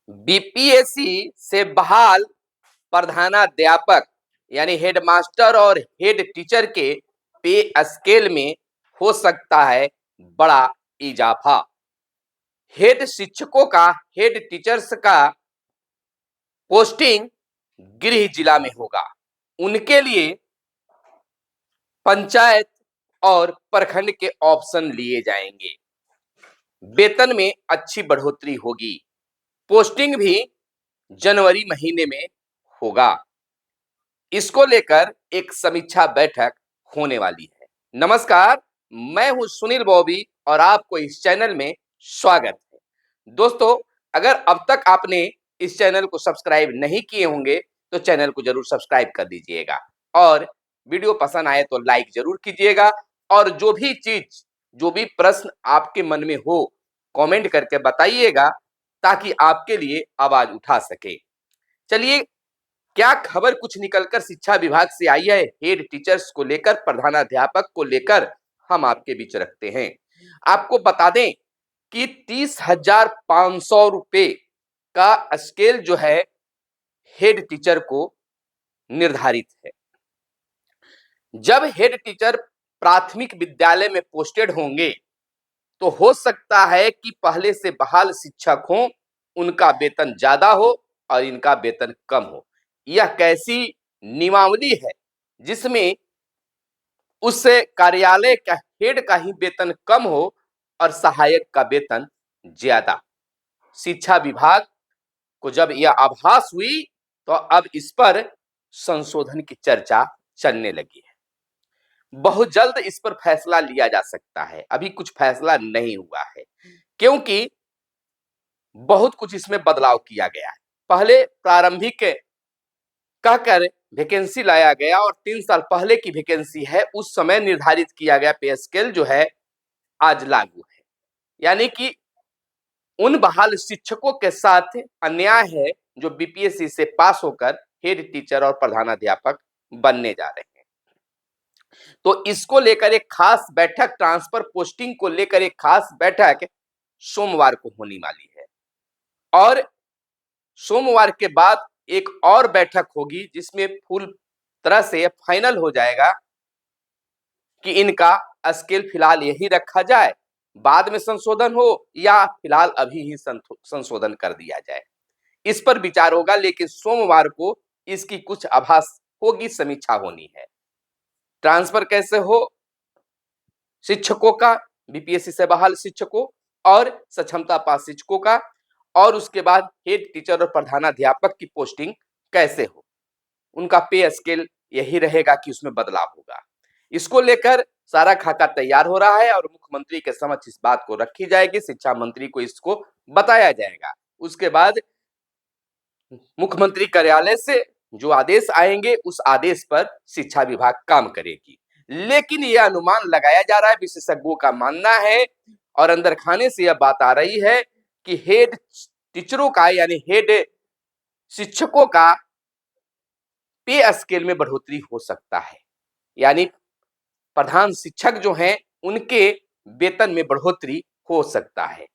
BPSC से बहाल प्रधानाध्यापक यानी हेडमास्टर और हेड टीचर के पे स्केल में हो सकता है बड़ा इजाफा। हेड शिक्षकों का, हेड टीचर्स का पोस्टिंग गृह जिला में होगा। उनके लिए पंचायत और प्रखंड के ऑप्शन लिए जाएंगे। वेतन में अच्छी बढ़ोतरी होगी। पोस्टिंग भी जनवरी महीने में होगा। इसको लेकर एक समीक्षा बैठक होने वाली है। नमस्कार, मैं हूं सुनील बॉबी और आपको इस चैनल में स्वागत है। दोस्तों, अगर अब तक आपने इस चैनल को सब्सक्राइब नहीं किए होंगे तो चैनल को जरूर सब्सक्राइब कर दीजिएगा और वीडियो पसंद आए तो लाइक जरूर कीजिएगा। और जो भी प्रश्न आपके मन में हो कमेंट करके बताइएगा ताकि आपके लिए आवाज उठा सके। चलिए, क्या खबर कुछ निकलकर शिक्षा विभाग से आई है हेड टीचर्स को लेकर, प्रधानाध्यापक को लेकर, हम आपके बीच रखते हैं। आपको बता दें कि 30,500 रुपए का स्केल जो है हेड टीचर को निर्धारित है। जब हेड टीचर प्राथमिक विद्यालय में पोस्टेड होंगे तो हो सकता है कि पहले से बहाल शिक्षक हों, उनका वेतन ज्यादा हो और इनका वेतन कम हो। यह कैसी नियमावली है जिसमें उस कार्यालय का हेड का ही वेतन कम हो और सहायक का वेतन ज्यादा। शिक्षा विभाग को जब यह आभास हुई तो अब इस पर संशोधन की चर्चा चलने लगी है। बहुत जल्द इस पर फैसला लिया जा सकता है। अभी कुछ फैसला नहीं हुआ है क्योंकि बहुत कुछ इसमें बदलाव किया गया है। पहले प्रारंभिक कहकर वैकेंसी लाया गया और 3 साल पहले की वैकेंसी है, उस समय निर्धारित किया गया पे स्केल जो है आज लागू है। यानी कि उन बहाल शिक्षकों के साथ अन्याय है जो बीपीएससी से पास होकर हेड टीचर और प्रधानाध्यापक बनने जा रहे हैं। तो इसको लेकर एक खास बैठक, ट्रांसफर पोस्टिंग को लेकर एक खास बैठक सोमवार को होने वाली है और सोमवार के बाद एक और बैठक होगी जिसमें पूरी तरह से फाइनल हो जाएगा कि इनका स्केल फिलहाल यही रखा जाए, बाद में संशोधन हो या फिलहाल अभी ही संशोधन कर दिया जाए। इस पर विचार होगा, लेकिन सोमवार को इसकी कुछ आभास होगी, समीक्षा होनी है। ट्रांसफर कैसे हो शिक्षकों का, बीपीएससी से बहाल शिक्षकों और सक्षमता पास शिक्षकों का, और उसके बाद हेड टीचर और प्रधानाध्यापक की पोस्टिंग कैसे हो, उनका पे स्केल यही रहेगा कि उसमें बदलाव होगा। इसको लेकर सारा खाका तैयार हो रहा है और मुख्यमंत्री के समक्ष इस बात को रखी जाएगी, शिक्षा मंत्री को इसको बताया जाएगा। उसके बाद मुख्यमंत्री कार्यालय से जो आदेश आएंगे उस आदेश पर शिक्षा विभाग काम करेगी। लेकिन यह अनुमान लगाया जा रहा है, विशेषज्ञों का मानना है और अंदर खाने से यह बात आ रही है कि हेड टीचरों का यानी हेड शिक्षकों का पे स्केल में बढ़ोतरी हो सकता है। यानी प्रधान शिक्षक जो हैं उनके वेतन में बढ़ोतरी हो सकता है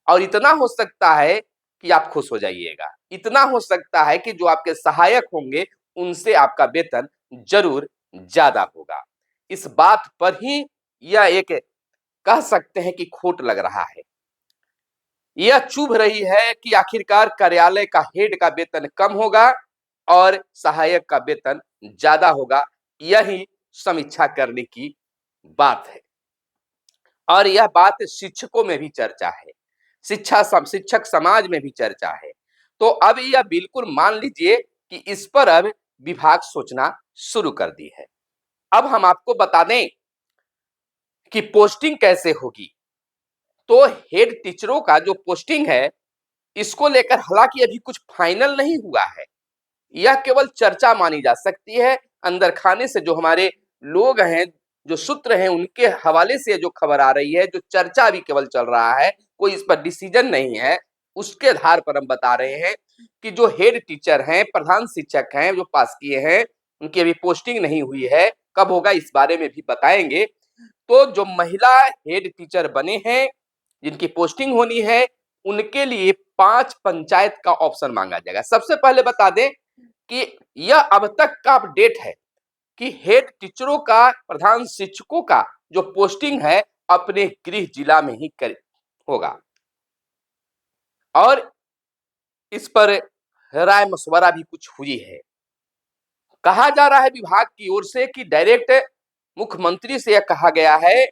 और इतना हो सकता है कि आप खुश हो जाइएगा। इतना हो सकता है कि जो आपके सहायक होंगे उनसे आपका वेतन जरूर ज्यादा होगा। इस बात पर ही यह एक कह सकते हैं कि खोट लग रहा है। यह चुभ रही है कि आखिरकार कार्यालय का हेड का वेतन कम होगा और सहायक का वेतन ज्यादा होगा। यही समीक्षा करने की बात है और यह बात शिक्षकों में भी चर्चा है, शिक्षक समाज में भी चर्चा है। तो अब यह बिल्कुल मान लीजिए कि इस पर अब विभाग सोचना शुरू कर दी है। अब हम आपको बता दें कि पोस्टिंग कैसे होगी। तो हेड टीचरों का जो पोस्टिंग है इसको लेकर हालांकि अभी कुछ फाइनल नहीं हुआ है, यह केवल चर्चा मानी जा सकती है। अंदर खाने से जो हमारे लोग हैं, जो सूत्र हैं, उनके हवाले से जो खबर आ रही है, जो चर्चा भी केवल चल रहा है, कोई इस पर डिसीजन नहीं है, उसके आधार पर हम बता रहे हैं कि जो हेड टीचर हैं, प्रधान शिक्षक हैं, जो पास किए हैं, उनकी अभी पोस्टिंग नहीं हुई है। कब होगा इस बारे में भी बताएंगे। तो जो महिला हेड टीचर बने हैं जिनकी पोस्टिंग होनी है उनके लिए 5 पंचायत का ऑप्शन मांगा जाएगा। सबसे पहले बता दें कि यह अब तक का अपडेट है कि हेड टीचरों का, प्रधान शिक्षकों का जो पोस्टिंग है अपने गृह जिला में ही कर होगा और इस पर राय मशवरा भी कुछ हुई है। कहा जा रहा है विभाग की ओर से कि डायरेक्ट मुख्यमंत्री से यह कहा गया है,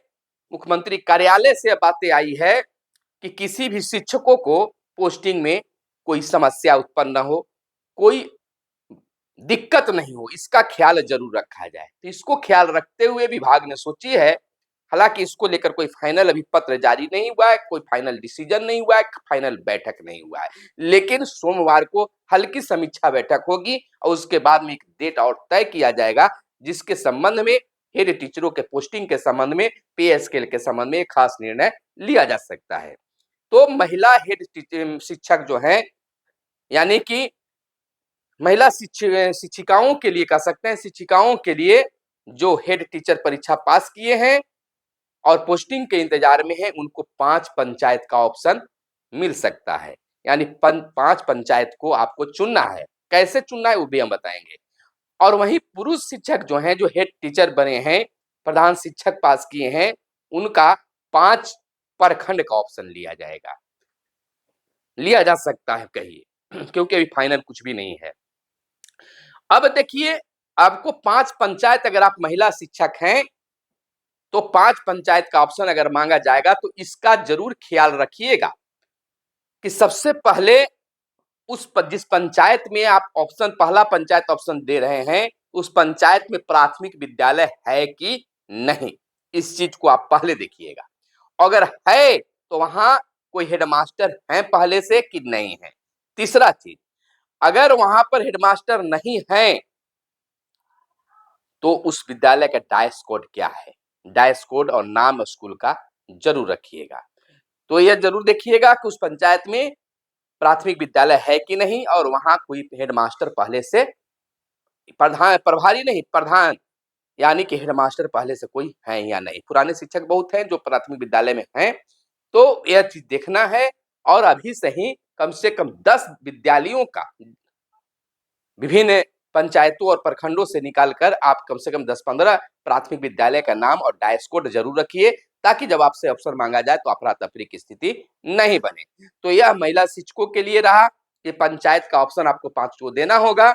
मुख्यमंत्री कार्यालय से यह बातें आई है कि किसी भी शिक्षकों को पोस्टिंग में कोई समस्या उत्पन्न न हो, कोई दिक्कत नहीं हो, इसका ख्याल जरूर रखा जाए। तो इसको ख्याल रखते हुए विभाग ने सोची है, हालांकि इसको लेकर कोई फाइनल अभी पत्र जारी नहीं हुआ है, कोई फाइनल डिसीजन नहीं हुआ है, फाइनल बैठक नहीं हुआ है, लेकिन सोमवार को हल्की समीक्षा बैठक होगी और उसके बाद में एक डेट और तय किया जाएगा जिसके संबंध में हेड टीचरों के पोस्टिंग के संबंध में, पे स्केल के संबंध में खास निर्णय लिया जा सकता है। तो महिला हेड शिक्षक जो है, यानी कि महिला शिक्षिकाओं के लिए कह सकते हैं, शिक्षिकाओं के लिए जो हेड टीचर परीक्षा पास किए हैं और पोस्टिंग के इंतजार में है, उनको 5 पंचायत का ऑप्शन मिल सकता है। यानी 5 पंचायत को आपको चुनना है। कैसे चुनना है वो भी हम बताएंगे। और वहीं पुरुष शिक्षक जो हैं, जो हेड टीचर बने हैं, प्रधान शिक्षक पास किए हैं, उनका 5 प्रखंड का ऑप्शन लिया जाएगा, लिया जा सकता है कहिए, क्योंकि अभी फाइनल कुछ भी नहीं है। अब देखिए, आपको 5 पंचायत, अगर आप महिला शिक्षक हैं तो 5 पंचायत का ऑप्शन अगर मांगा जाएगा तो इसका जरूर ख्याल रखिएगा कि सबसे पहले जिस पंचायत में आप ऑप्शन, पहला पंचायत ऑप्शन दे रहे हैं, उस पंचायत में प्राथमिक विद्यालय है कि नहीं, इस चीज को आप पहले देखिएगा। अगर है तो वहां कोई हेडमास्टर है पहले से कि नहीं है। तीसरा चीज, अगर वहां पर हेडमास्टर नहीं है तो उस विद्यालय का डायस कोड क्या है, डायस कोड और नाम स्कूल का जरूर रखिएगा। तो यह जरूर देखिएगा कि उस पंचायत में प्राथमिक विद्यालय है कि नहीं और वहां कोई हेडमास्टर पहले से, प्रधान प्रभारी नहीं, प्रधान यानी कि हेडमास्टर पहले से कोई है या नहीं। पुराने शिक्षक बहुत हैं जो प्राथमिक विद्यालय में हैं, तो यह चीज देखना है। और अभी से ही कम से कम 10 विद्यालयों का, विभिन्न पंचायतों और प्रखंडों से निकालकर आप कम से कम 10-15 प्राथमिक विद्यालय का नाम और डायस कोड जरूर रखिए, ताकि जब आपसे अवसर मांगा जाए तो अफरा तफरी की स्थिति नहीं बने। तो यह महिला शिक्षकों के लिए रहा कि पंचायत का ऑप्शन आपको 5 को देना होगा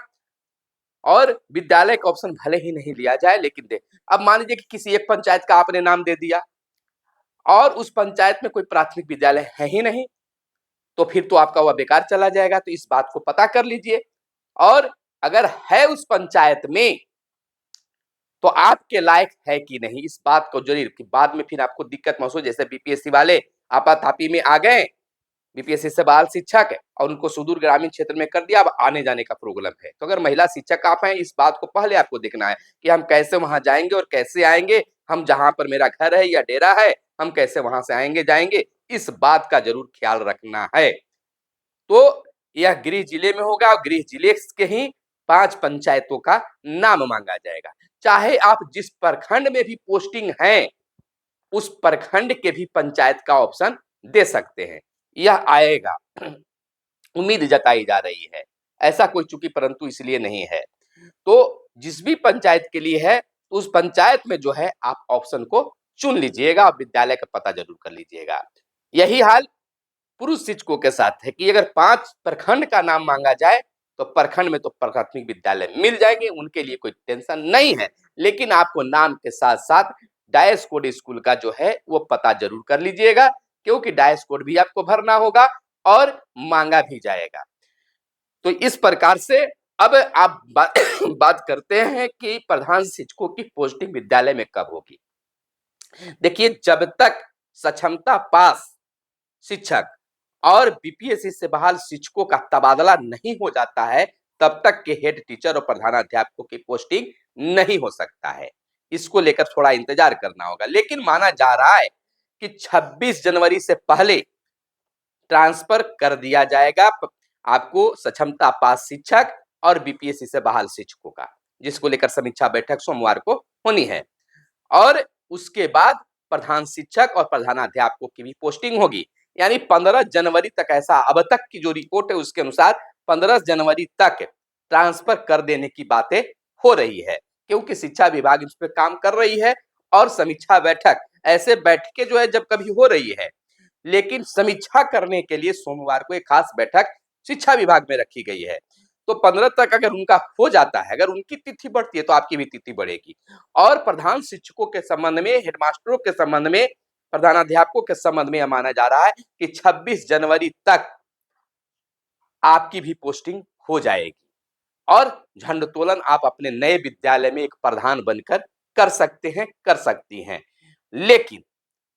और विद्यालय का ऑप्शन भले ही नहीं लिया जाए लेकिन दे। अब मान लीजिए कि किसी एक पंचायत का आपने नाम दे दिया और उस पंचायत में कोई प्राथमिक विद्यालय है ही नहीं, तो फिर तो आपका वह बेकार चला जाएगा। तो इस बात को पता कर लीजिए, और अगर है उस पंचायत में तो आपके लायक है कि नहीं, इस बात को जरूर, कि बाद में फिर आपको दिक्कत महसूस, जैसे बीपीएससी वाले आपाधापी में आ गए, बीपीएससी से बाल शिक्षक और उनको सुदूर ग्रामीण क्षेत्र में कर दिया, अब आने जाने का प्रॉब्लम है। तो अगर महिला शिक्षक आप हैं, इस बात को पहले आपको देखना है कि हम कैसे वहां जाएंगे और कैसे आएंगे, हम जहां पर मेरा घर है या डेरा है, हम कैसे वहां से आएंगे जाएंगे, इस बात का जरूर ख्याल रखना है। तो यह गृह जिले में होगा और गृह जिले के ही 5 पंचायतों का नाम मांगा जाएगा। चाहे आप जिस प्रखंड में भी पोस्टिंग है, उस प्रखंड के भी पंचायत का ऑप्शन दे सकते हैं, यह आएगा, उम्मीद जताई जा रही है। ऐसा कोई चूंकि परंतु इसलिए नहीं है, तो जिस भी पंचायत के लिए है, उस पंचायत में जो है आप ऑप्शन को चुन लीजिएगा और विद्यालय का पता जरूर कर लीजिएगा। यही हाल पुरुष शिक्षकों के साथ है कि अगर 5 प्रखंड का नाम मांगा जाए तो प्रखंड में तो प्राथमिक विद्यालय मिल जाएंगे, उनके लिए कोई टेंशन नहीं है। लेकिन आपको नाम के साथ साथ डायस कोड स्कूल का जो है वो पता जरूर कर लीजिएगा, क्योंकि डायस कोड भी आपको भरना होगा और मांगा भी जाएगा। तो इस प्रकार से अब आप बात करते हैं कि प्रधान शिक्षकों की पोस्टिंग विद्यालय में कब होगी। देखिए, जब तक सक्षमता पास शिक्षक और बीपीएससी से बहाल शिक्षकों का तबादला नहीं हो जाता है, तब तक के हेड टीचर और प्रधानाध्यापकों की पोस्टिंग नहीं हो सकता है। इसको लेकर थोड़ा इंतजार करना होगा, लेकिन माना जा रहा है कि 26 जनवरी से पहले ट्रांसफर कर दिया जाएगा आपको सक्षमता पास शिक्षक और बीपीएससी से बहाल शिक्षकों का, जिसको लेकर समीक्षा बैठक सोमवार को होनी है। और उसके बाद प्रधान शिक्षक और प्रधानाध्यापकों की भी पोस्टिंग होगी। यानी 15 जनवरी तक ऐसा अब तक की जो रिपोर्ट है उसके अनुसार 15 जनवरी तक ट्रांसफर कर देने की बातें हो रही है, क्योंकि शिक्षा विभाग इस पे काम कर रही है। और समीक्षा बैठक, ऐसे बैठकें जो है जब कभी हो रही है, लेकिन समीक्षा करने के लिए सोमवार को एक खास बैठक शिक्षा विभाग में रखी गई है। तो 15 तक अगर उनका हो जाता है, अगर उनकी तिथि बढ़ती है तो आपकी भी तिथि बढ़ेगी। और प्रधान शिक्षकों के संबंध में, हेडमास्टरों के संबंध में, प्रधानाध्यापकों के संबंध में यह माना जा रहा है कि 26 जनवरी तक आपकी भी पोस्टिंग हो जाएगी और झंडोत्तोलन आप अपने नए विद्यालय में एक प्रधान बनकर कर सकते हैं, कर सकती हैं। लेकिन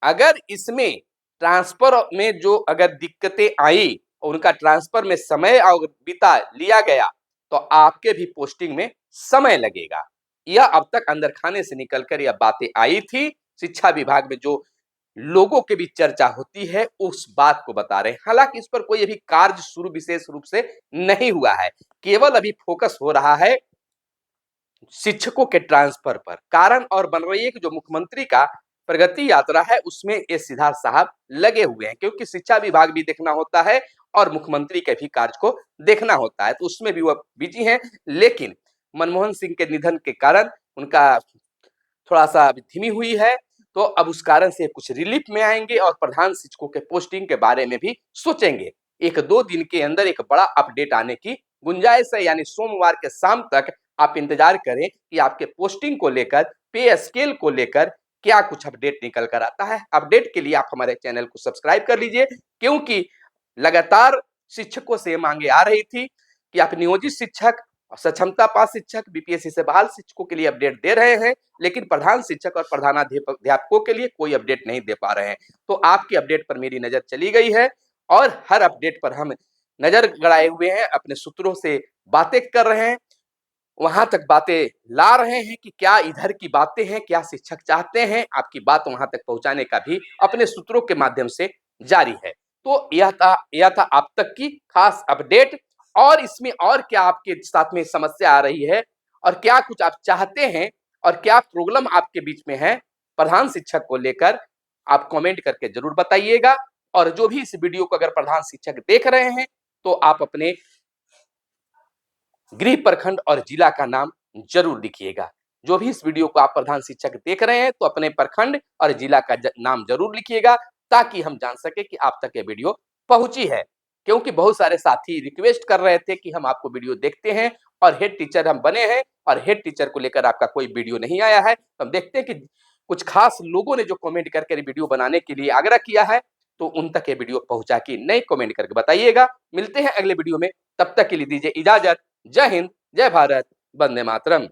अगर इसमें ट्रांसफर में जो अगर दिक्कतें आई, उनका ट्रांसफर में समय और बिता लिया गया, तो आपके भी पोस्टिंग में समय लगेगा। यह अब तक अंदर खाने से निकलकर यह बातें आई थी। शिक्षा विभाग में जो लोगों के बीच चर्चा होती है उस बात को बता रहे हैं। हालांकि इस पर कोई अभी कार्य शुरू विशेष रूप से नहीं हुआ है, केवल अभी फोकस हो रहा है शिक्षकों के ट्रांसफर पर। कारण और बन रही है कि जो मुख्यमंत्री का प्रगति यात्रा है उसमें ये सिद्धार्थ साहब लगे हुए हैं, क्योंकि शिक्षा विभाग भी देखना होता है और मुख्यमंत्री के भी कार्य को देखना होता है, तो उसमें भी वह बिजी हैं। लेकिन मनमोहन सिंह के निधन के कारण उनका थोड़ा सा धीमी हुई है, तो अब उस कारण से कुछ रिलीफ में आएंगे और प्रधान शिक्षकों के पोस्टिंग के बारे में भी सोचेंगे। 1-2 दिन के अंदर एक बड़ा अपडेट आने की गुंजाइश है, यानी सोमवार के शाम तक आप इंतजार करें कि आपके पोस्टिंग को लेकर, पे स्केल को लेकर क्या कुछ अपडेट निकल कर आता है। अपडेट के लिए आप हमारे चैनल को सब्सक्राइब कर लीजिए, क्योंकि लगातार शिक्षकों से मांगे आ रही थी कि आप नियोजित शिक्षक, सक्षमता पास शिक्षक, बीपीएससी से बहाल शिक्षकों के लिए अपडेट दे रहे हैं, लेकिन प्रधान शिक्षक और प्रधानाध्यापकों के लिए कोई अपडेट नहीं दे पा रहे हैं। तो आपकी अपडेट पर मेरी नजर चली गई है और हर अपडेट पर हम नजर गड़ाए हुए हैं, अपने सूत्रों से बातें कर रहे हैं, वहां तक बातें ला रहे हैं कि क्या इधर की बातें हैं, क्या शिक्षक चाहते हैं, आपकी बात वहां तक पहुंचाने का भी अपने सूत्रों के माध्यम से जारी है। तो यह था अब तक की खास अपडेट। और इसमें और क्या आपके साथ में समस्या आ रही है और क्या कुछ आप चाहते हैं और क्या प्रॉब्लम आपके बीच में है प्रधान शिक्षक को लेकर, आप कमेंट करके जरूर बताइएगा। और जो भी इस वीडियो को अगर प्रधान शिक्षक देख रहे हैं तो आप अपने गृह प्रखंड और जिला का नाम जरूर लिखिएगा। जो भी इस वीडियो को आप प्रधान शिक्षक देख रहे हैं तो अपने प्रखंड और जिला का नाम जरूर लिखिएगा, ताकि हम जान सके कि आप तक ये वीडियो पहुंची है। क्योंकि बहुत सारे साथी रिक्वेस्ट कर रहे थे कि हम आपको वीडियो देखते हैं और हेड टीचर हम बने हैं और हेड टीचर को लेकर आपका कोई वीडियो नहीं आया है। तो हम देखते हैं कि कुछ खास लोगों ने जो कमेंट करके वीडियो बनाने के लिए आग्रह किया है, तो उन तक ये वीडियो पहुंचा कि नहीं, कमेंट करके बताइएगा। मिलते हैं अगले वीडियो में, तब तक के लिए दीजिए इजाजत। जय हिंद, जय भारत, वंदे मातरम।